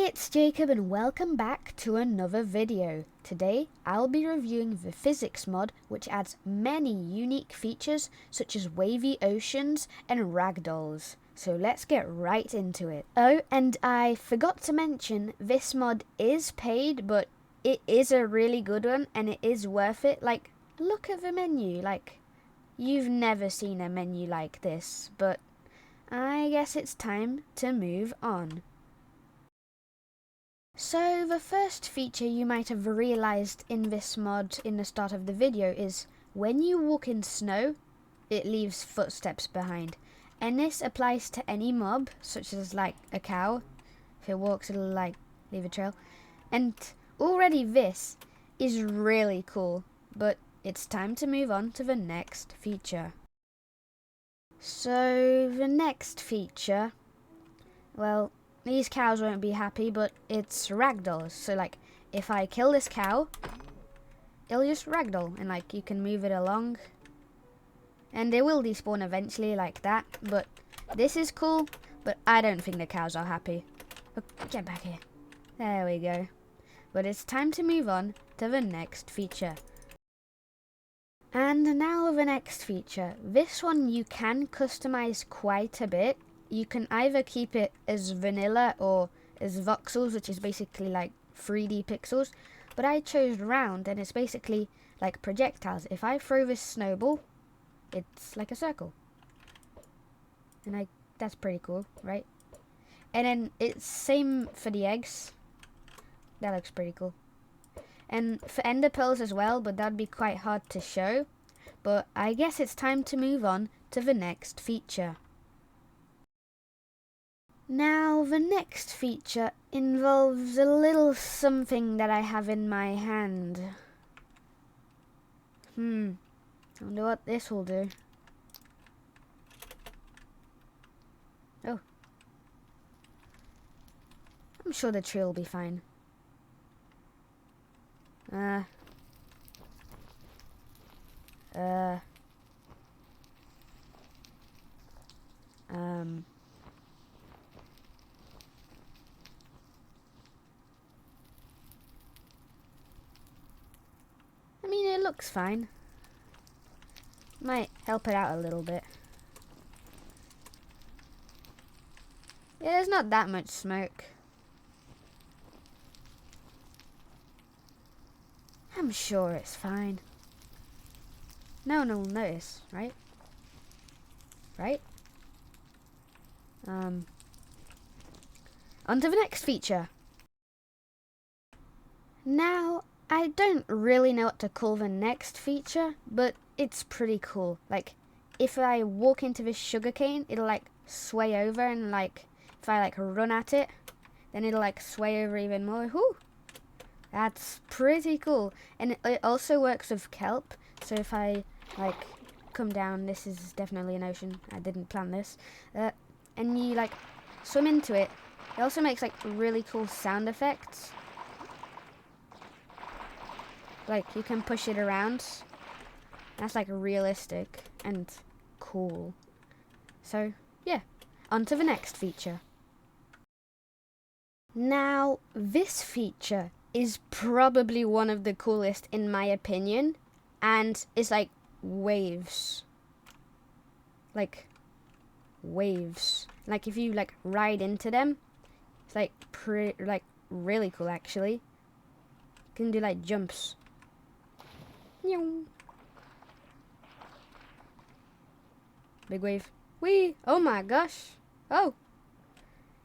it's Jacob and welcome back to another video. Today I'll be reviewing the physics mod, which adds many unique features such as wavy oceans and ragdolls. So let's get right into it. Oh, and I forgot to mention, this mod is paid, but it is a really good one and it is worth it. Like, look at the menu. Like, you've never seen a menu like this, but I guess it's time to move on. So the first feature you might have realized in this mod in the start of the video is when you walk in snow, it leaves footsteps behind. And this applies to any mob, such as like a cow. If it walks, it'll like leave a trail. And already this is really cool, but it's time to move on to the next feature. So the next feature, well, these cows won't be happy, but it's ragdolls. So like, if I kill this cow, it'll just ragdoll, and like you can move it along. And they will despawn eventually like that, but this is cool, but I don't think the cows are happy. Oh, get back here. There we go. But it's time to move on to the next feature. And now the next feature. This one you can customize quite a bit. You can either keep it as vanilla or as voxels, which is basically like 3D pixels. But I chose round, and it's basically like projectiles. If I throw this snowball, it's like a circle. And that's pretty cool, right? And then it's same for the eggs. That looks pretty cool. And for ender pearls as well, but that'd be quite hard to show. But I guess it's time to move on to the next feature. Now, the next feature involves a little something that I have in my hand. I wonder what this will do. Oh. I'm sure the tree will be fine. I mean, it looks fine. Might help it out a little bit. Yeah, there's not that much smoke. I'm sure it's fine. No one will notice, right? Right? On to the next feature. Now, I don't really know what to call the next feature, but it's pretty cool. Like, if I walk into this sugarcane, it'll like sway over, and like if I like run at it, then it'll like sway over even more. Whew! That's pretty cool. And it also works with kelp. So if I like come down, this is definitely an ocean. I didn't plan this. And you like swim into it. It also makes like really cool sound effects. Like, you can push it around. That's like realistic and cool. So, yeah, on to the next feature. Now, this feature is probably one of the coolest in my opinion, and it's like waves. Like, waves. Like, if you like ride into them, it's like really cool actually. You can do like jumps. Big wave. Whee! Oh my gosh. Oh.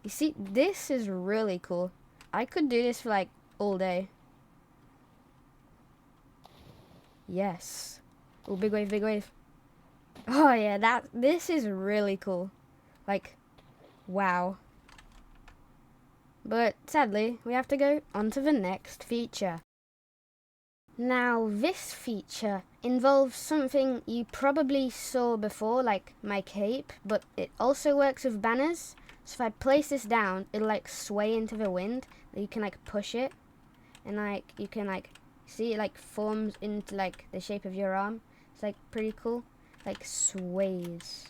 You see, this is really cool. I could do this for like all day. Yes. Oh, big wave, big wave. Oh yeah, this is really cool. Like, wow. But sadly, we have to go on to the next feature. Now, this feature involves something you probably saw before, like my cape, but it also works with banners. So if I place this down, it'll like sway into the wind. You can like push it, and like you can like see it like forms into like the shape of your arm. It's like pretty cool, like sways.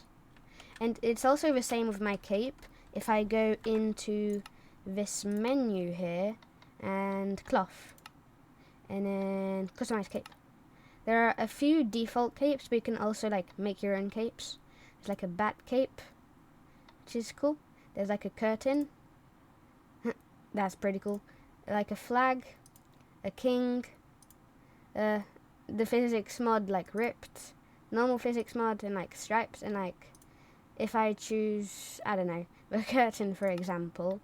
And it's also the same with my cape. If I go into this menu here and cloth, and then customize cape. There are a few default capes, but you can also like make your own capes. There's like a bat cape, which is cool. There's like a curtain. That's pretty cool. Like a flag, a king, the physics mod like ripped, normal physics mod, and like stripes, and like if I choose, I don't know, the curtain for example,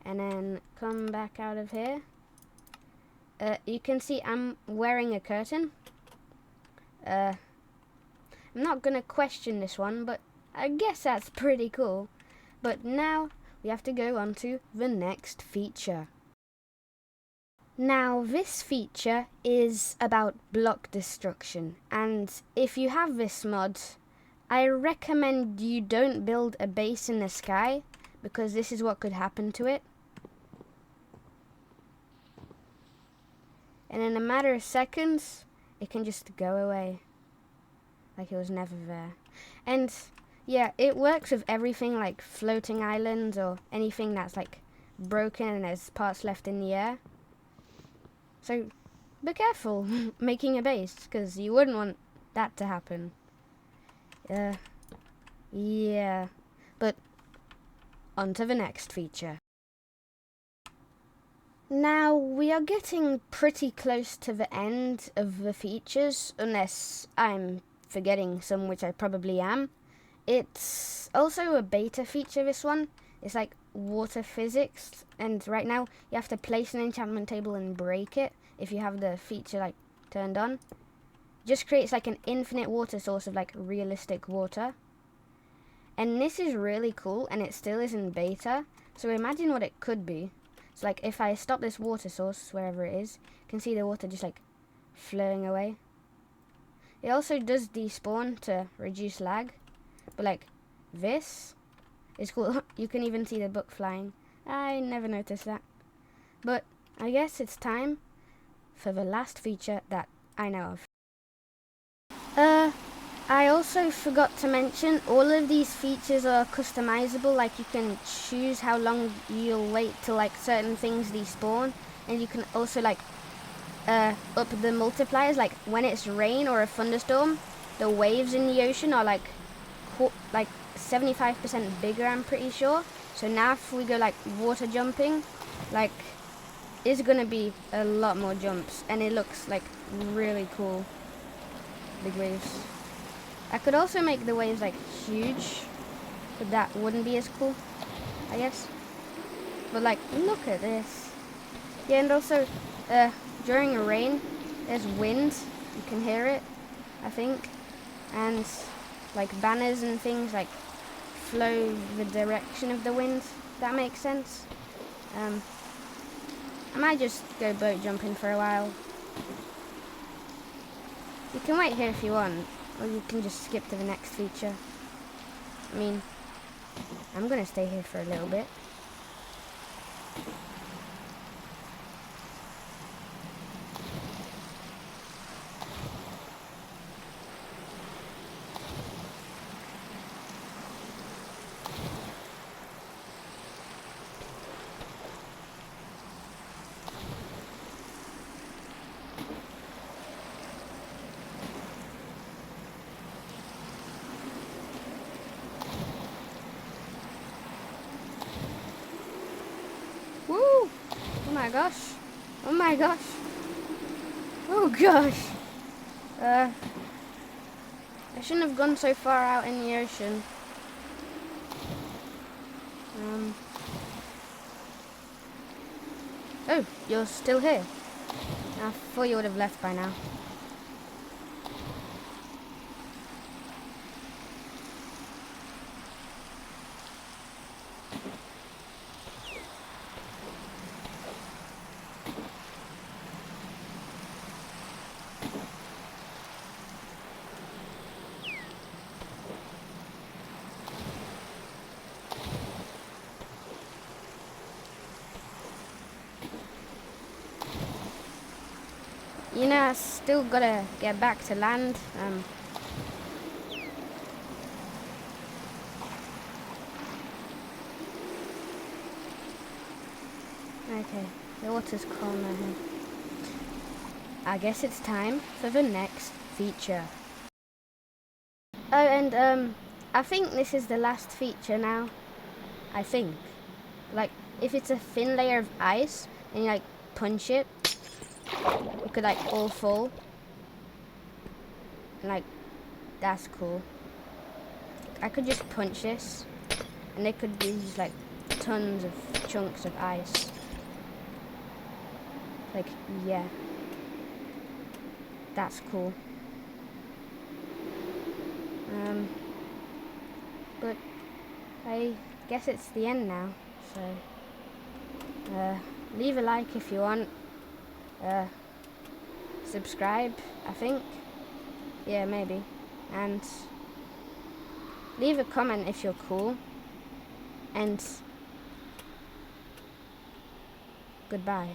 and then come back out of here, you can see I'm wearing a curtain. I'm not gonna question this one, but I guess that's pretty cool. But now we have to go on to the next feature. Now this feature is about block destruction, and if you have this mod, I recommend you don't build a base in the sky, because this is what could happen to it. And in a matter of seconds, it can just go away, like it was never there. And yeah, it works with everything like floating islands or anything that's like broken and there's parts left in the air. So be careful making a base, because you wouldn't want that to happen. Yeah, but on to the next feature. Now we are getting pretty close to the end of the features, unless I'm forgetting some, which I probably am. It's also a beta feature, this one. It's like water physics, and right now you have to place an enchantment table and break it if you have the feature like turned on. Just creates like an infinite water source of like realistic water. And this is really cool, and it still is in beta, so imagine what it could be. So like if I stop this water source wherever it is, you can see the water just like flowing away. It also does despawn to reduce lag, but like this is cool. You can even see the book flying. I never noticed that. But I guess it's time for the last feature that I know of. I also forgot to mention, all of these features are customizable. Like you can choose how long you'll wait till like certain things despawn, and you can also like up the multipliers. Like when it's rain or a thunderstorm, the waves in the ocean are like 75% bigger, I'm pretty sure. So now if we go like water jumping, like it's gonna be a lot more jumps, and it looks like really cool. Big waves. I could also make the waves like huge, but that wouldn't be as cool, I guess. But like, look at this. Yeah, and also during a rain, there's wind. You can hear it, I think. And like banners and things like flow the direction of the wind. That makes sense. I might just go boat jumping for a while. You can wait here if you want, or you can just skip to the next feature. I mean, I'm gonna stay here for a little bit. Woo! Oh my gosh. Oh my gosh. Oh gosh. I shouldn't have gone so far out in the ocean. Oh, you're still here. I thought you would have left by now. You know, I still gotta get back to land. Okay, the water's calm now here. I guess it's time for the next feature. Oh, and I think this is the last feature now. I think. Like, if it's a thin layer of ice and you like punch it, it could like all fall. And like, that's cool. I could just punch this and there could be just like tons of chunks of ice. Like, yeah. That's cool. But I guess it's the end now, so leave a like if you want, subscribe, I think, yeah, maybe, and leave a comment if you're cool, and goodbye.